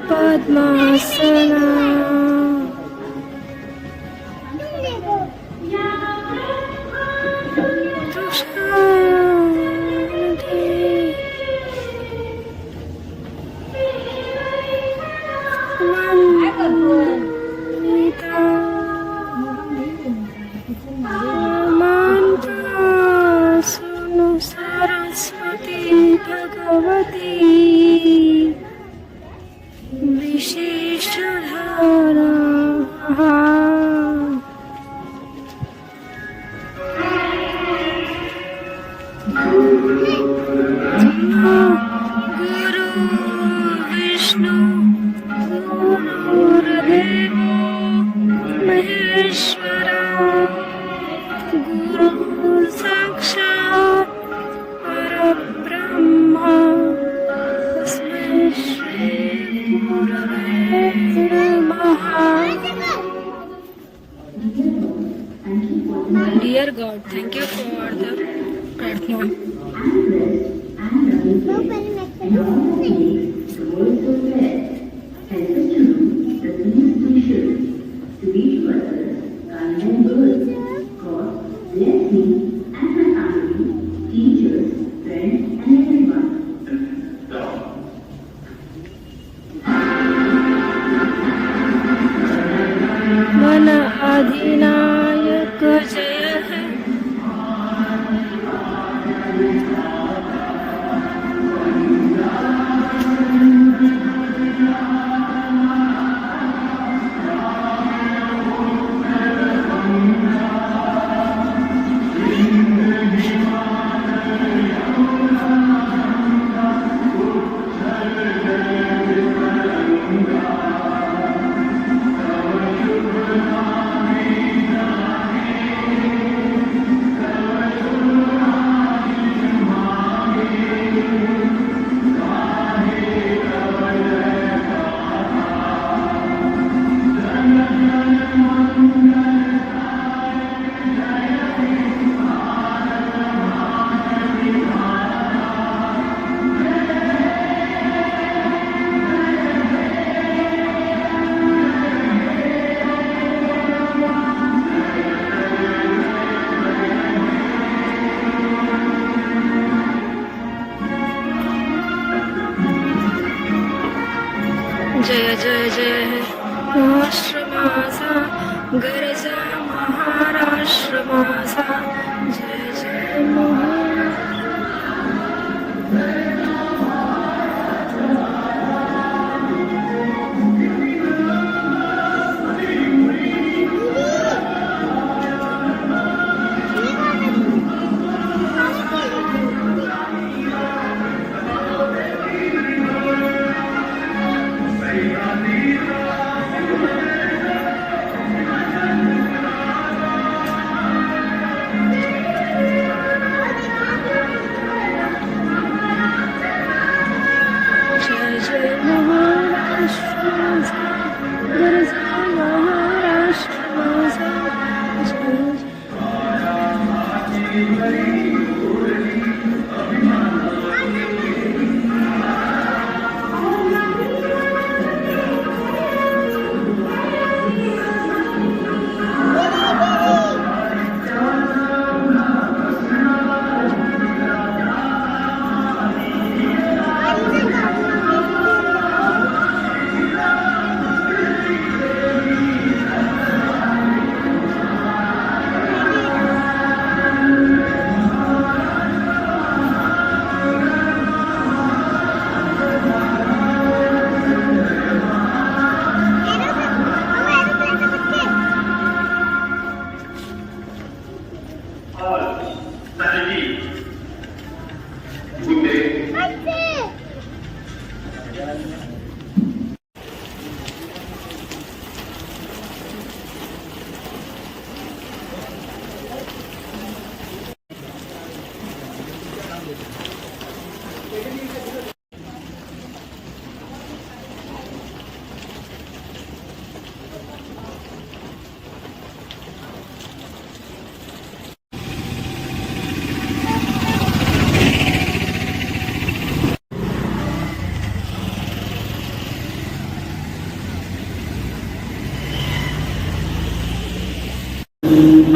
पद्मासना सरस्वती भगवती विशेषधारा गुरु विष्णु गुरुर्देव महेश्वरा गुरु साक्षात् परब्रह्मा तस्मै श्री गुरवे नमः. Dear God, thank you for the platform. मन अधिनायक जय है. जय जय जय महाराष्ट्र माझा गरजा महाराष्ट्र माझा जय जय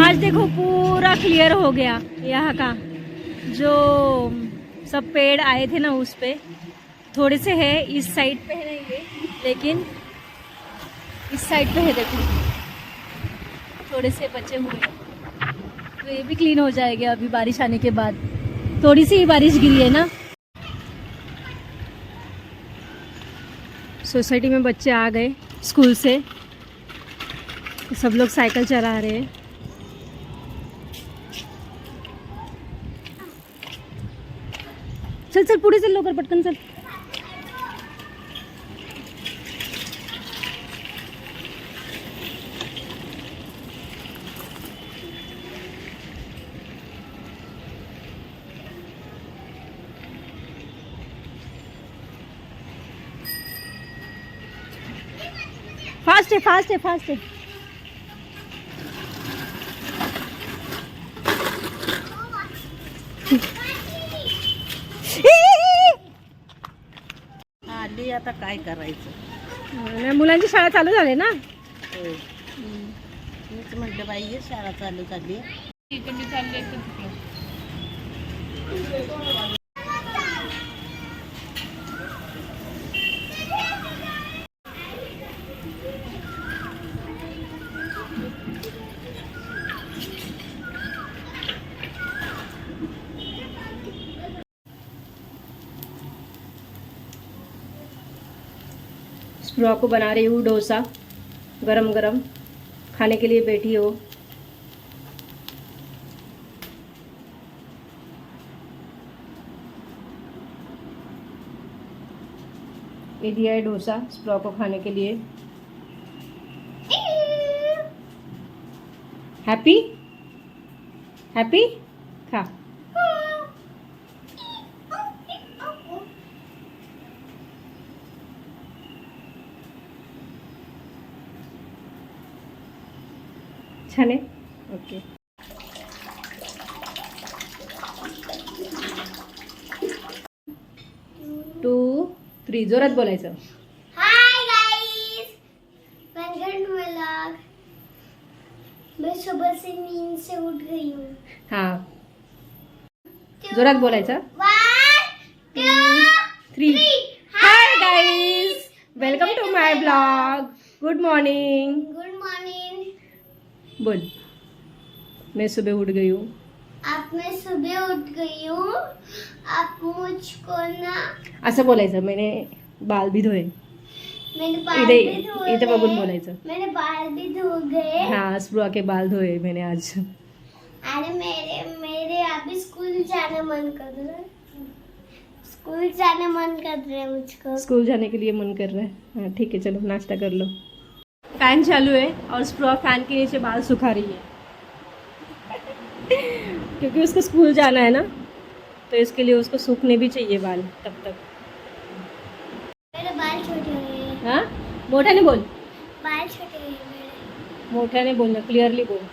आज देखो पूरा क्लियर हो गया यहाँ का, जो सब पेड़ आए थे ना उस पे थोड़े से है, इस साइड पे है नहीं ये, लेकिन इस साइड पे है देखो थोड़े से बचे हुए हैं, तो ये भी क्लीन हो जाएगा अभी बारिश आने के बाद। थोड़ी सी ही बारिश गिरी है ना। सोसाइटी में बच्चे आ गए स्कूल से, सब लोग साइकिल चला रहे हैं। चल चल पुढे चल लवकर पटकन चल। फास्ट है फास्ट है फास्ट है। आली आता काय करायचं, मुलांची शाळा चालू झाली ना। मीच म्हटलं बाई ये शाळा चालू झाली. स्प्रो को बना रही हूँ डोसा, गरम गरम खाने के लिए बैठी हो। ये दिया है डोसा स्प्रो को खाने के लिए। हैप्पी हैप्पी खा। छान आहे, ओके। टू थ्री जोरात बोलायचं। Hi guys, welcome to vlog. मैं सुबह से नींद से उठ गई हूँ। हाँ जोरात बोलायचं। 1 2 3 hi guys, welcome to my blog. Good morning. Good morning. बोल, मैं सुबह उठ गई हूँ। आप मैं सुबह उठ गई हूँ। आप मुझको ना असं बोलायचं, मैंने बाल भी धोए। मैंने बाल इथे भी धोए। इथे बघून बोलायचं। मैंने बाल भी धो गए। हाँ स्प्रो के बाल धोए मैंने आज। अरे मेरे मेरे अभी स्कूल जाने मन कर रहा है। स्कूल जाने मन कर रहा है मुझको। स्कूल जाने के लिए मन कर रहा है। हाँ ठीक है, चलो नाश्ता कर लो। फैन चालू है और स्प्रो फैन के नीचे बाल सुखा रही है क्योंकि उसको स्कूल जाना है ना, तो इसके लिए उसको सूखने भी चाहिए बाल तब तक। मेरे बाल छोटे हुए हैं। हाँ मोठ्याने बोल, बाल छोटे हुए हैं मेरे। मोठ्याने बोलना, क्लियरली बोल।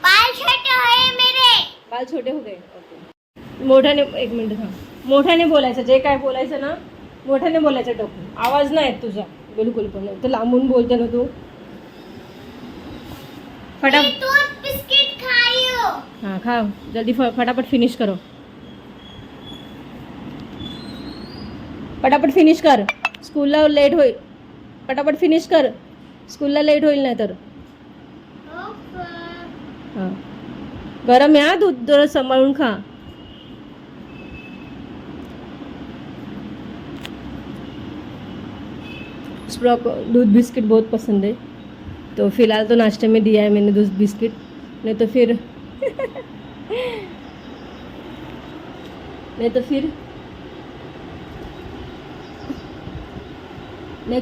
बाल छोटे हुए मेरे। बाल छोटे हो गए, ओके। मोठ्याने, एक मिनिट थांब, मोठ्याने बोलायचं, जे काय बोलायचं ना मोठ्याने बोलायचं टोकून। आवाज नाही येत तुझा बिलकुल पण, तर लांबून बोलते ना तू। मैं दूध बिस्किट खाई हूँ। हाँ खाओ जल्दी, फटाफट फिनिश करो, फटाफट फिनिश कर, स्कूलला लेट होईल। फटाफट फिनिश कर, स्कूलला लेट होईल नाही तर। हां गरम आहे दूध, जरा सांभाळून खा। स्प्रो को दूध बिस्किट बहुत पसंद है, तो फिलहाल तो नाश्ते में दिया है मैंने दूध बिस्किट, नहीं तो फिर नहीं तो फिर नहीं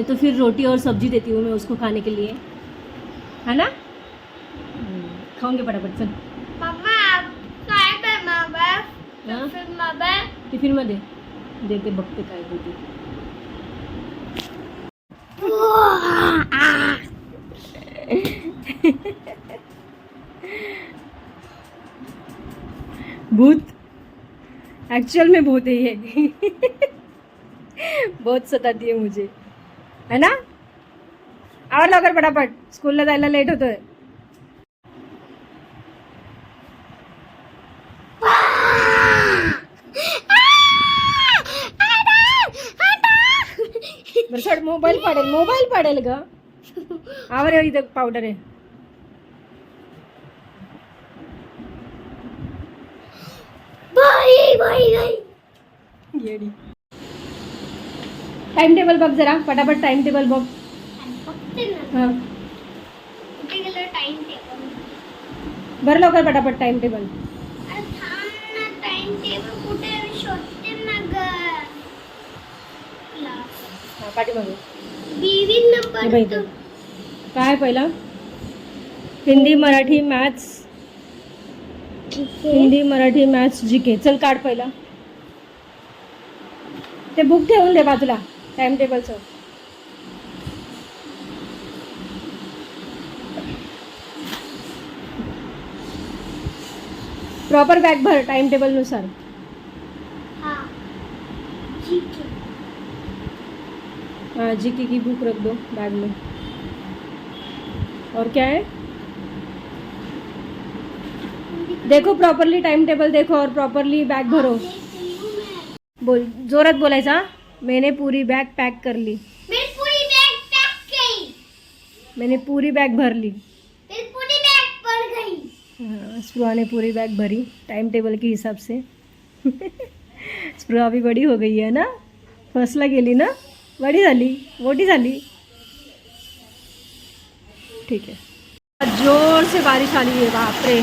तो फिर रोटी और सब्जी देती हूँ मैं उसको खाने के लिए, है ना? खाऊंगे फटाफट, चल। मम्मा आप काय करणार हाँ? फिर मम्मा टिफिन मध्ये देते, बघते काय देते. भूत, एक्चुअल में भूत है ये. बहुत सताती है मुझे, है ना? आवर लवकर पटापट, स्कूलला जायला लेट होतोय. बरं सोड, मोबाईल पडेल ग. आवर इथं पावडर आहे. येडी. टाइम टेबल बघ जरा फटाफट, टाइम टेबल बघ. हां कुठे गेलं टाइम टेबल? बरं लवकर पटापट टाइम टेबल. अरे थांब ना, टाइम टेबल कुठे शोधते ना ग. हां पाठीमागे बीवी हे नंबर बघ इथं. काय पहिला? Hindi Marathi maths GK. चल काढ पहिला. ते बुक ठेवून दे बाजूला टाइम टेबलचं. प्रॉपर बॅग भर टाइम टेबल नुसार. हाँ ठीक है. हाँ जीके की बुक रख दो बैग में. और क्या है? देखो प्रॉपरली टाइम टेबल देखो और प्रॉपरली बैग भरो. बोल, जोरात बोलायचा. मैंने पूरी बैग पैक कर ली. मेरी पूरी बैग पैक गई. मैंने पूरी बैग भर ली. मेरी पूरी बैग पड़ गई. हाँ, स्पृहा ने पूरी बैग भरी टाइम टेबल के हिसाब से. स्पृहा भी बड़ी हो गई है ना, फर्स्टला गेली ना, बड़ी झाली, मोठी झाली. ठीक है. जोर से बारिश आ रही है, बाप रे.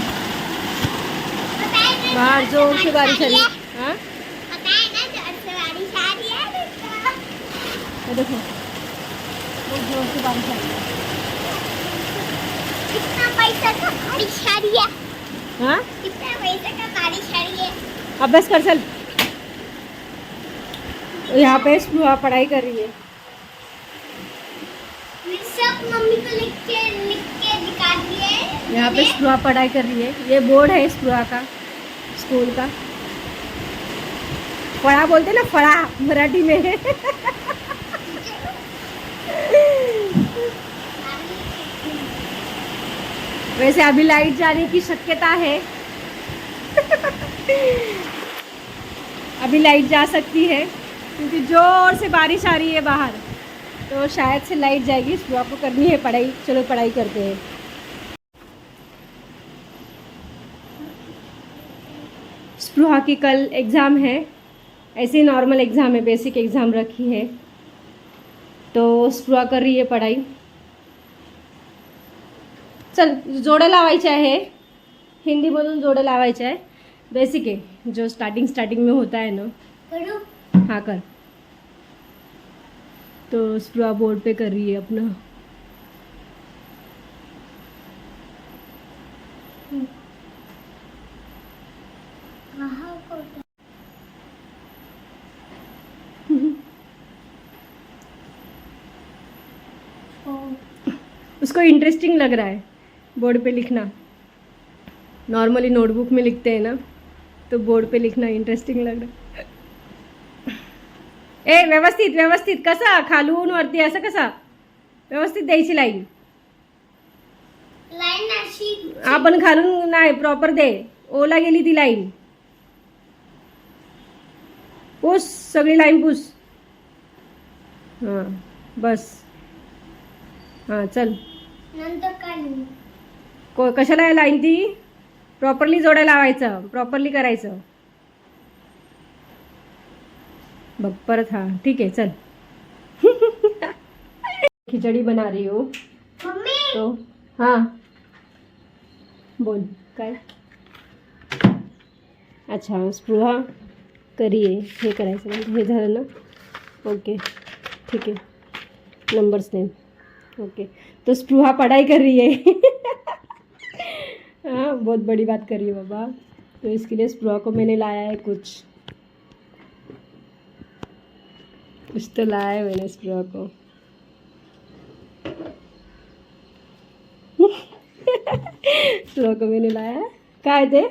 बाहर जोर से बारिश आ रही है. हाँ पता है ना, जोर से बारिश आ रही है. ये देखो, बहुत जोर से बारिश आ रही है. कितना पैसा का बारिश आ रही है. हाँ कितना पैसा का बारिश आ रही है. अभ्यास कर चल. यहाँ पे स्पृहा पढ़ाई कर रही है. मैं सब मम्मी को लिख के दिखा दिए. यहाँ पे स्पृहा पढ़ाई कर रही है. ये बोर्ड है स्पृहा का, स्कूल का. फड़ा बोलते ना, फड़ा मराठी में. वैसे अभी लाइट जाने की शक्यता है. अभी लाइट जा सकती है क्योंकि जोर से बारिश आ रही है बाहर, तो शायद से लाइट जाएगी. स्पृहा को करनी है पढ़ाई. चलो पढ़ाई करते हैं. स्पृहा की कल एग्ज़ाम है. ऐसे ही नॉर्मल एग्ज़ाम है, बेसिक एग्ज़ाम रखी है, तो स्पृहा कर रही है पढ़ाई. चल जोडे लावायचे आहे, हिंदीमधून जोडे लावायचे आहे. बेसिक है, जो स्टार्टिंग में होता है ना. करो. हाँ कर. तो स्पृहा बोर्ड पे कर रही है अपना. उसको इंटरेस्टिंग लग रहा है बोर्ड पे लिखना. नॉर्मली नोटबुक में लिखते हैं ना, तो बोर्ड पे लिखना इंटरेस्टिंग लग रहा है. ए व्यवस्थित कसा खालून वरती असं कसा व्यवस्थित द्यायची लाईन. लाइन अशी. आपण खालून नाही, प्रॉपर दे. ओला गेली ती लाईन. पुस सगळी लाईन पुस. हां बस. हां चल. नंतर काय कशाला आहे लाईन ती? प्रॉपरली जोड्या लावायचं, प्रॉपरली करायचं. बघ परत. हाँ ठीक है चल. खिचड़ी बना रही हो मम्मी. तो हाँ बोल काय. अच्छा स्पृहा करी आहे हे करायचं म्हणजे हे झालं ना. ओके ठीक है नंबर्स नेम. ओके तो स्पृहा पढ़ाई कर रही है. हाँ बहुत बड़ी बात कर रही है बाबा. तो इसके लिए स्पृहा को मैंने लाया है कुछ तो लाया है मैंने स्पृहा को. स्पृहा को मैंने लाया है. काय ते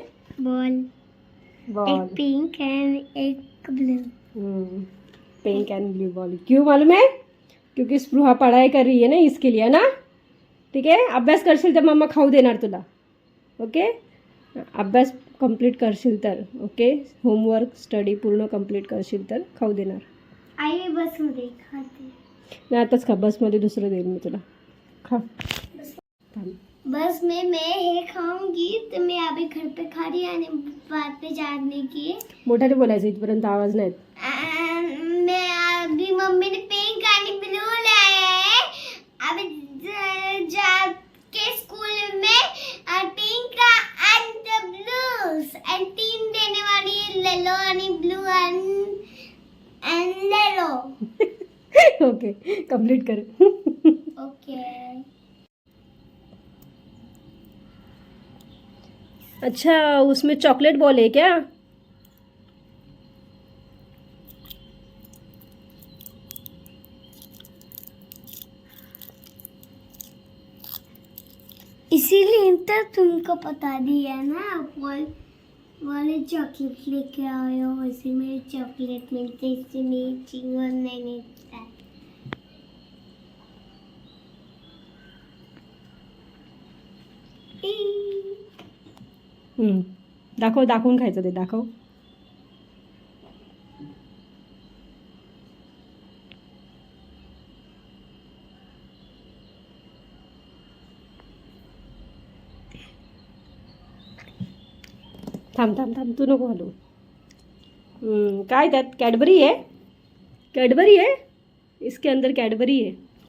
बॉल. बॉल एक पिंक एंड एक blue. Pink end blue ball. क्यों मालूम है? क्योंकि स्पृहा पढ़ाई कर रही है ना इसके लिए ना. ठीक आहे अभ्यास करशील तर मम्मा खाऊ देणार तुला. ओके अभ्यास कंप्लीट करशील तर. ओके होमवर्क स्टडी पूर्ण कंप्लीट करशील तर खाऊ देणार. आई बसमध्ये खाते. नाही आताच खा बसमध्ये दुसरं देईल मी तुला. खा. बस में मैं हे खाऊंगी तो मैं अभी घर पे खा रही आणि बाद पे जाने की. मोठ्याने बोलायचं इथपर्यंत आवाज नाही येत. मैं अभी मम्मी ने पिंक आणि ब्लू लाया है. अभी जाके स्कूल में पिंक एंड ब्लूज एंड 3 देने वाली है येलो आणि blue end yellow. Okay complete कर. ओके. अच्छा उसमें चॉकलेट बॉल है क्या? इसीलिए तो तुमको बता दिया ना वाले चॉकलेट लेके आए हो. इसी में चॉकलेट मिलते इसी में चिंगम नहीं मिलता. दाखव दाखवून खायचं ते दाखव. थांब थांब थांब तू नको हलू. काय त्यात कॅडबरी आहे. कॅडबरी है इसके अंदर कैडबरी है.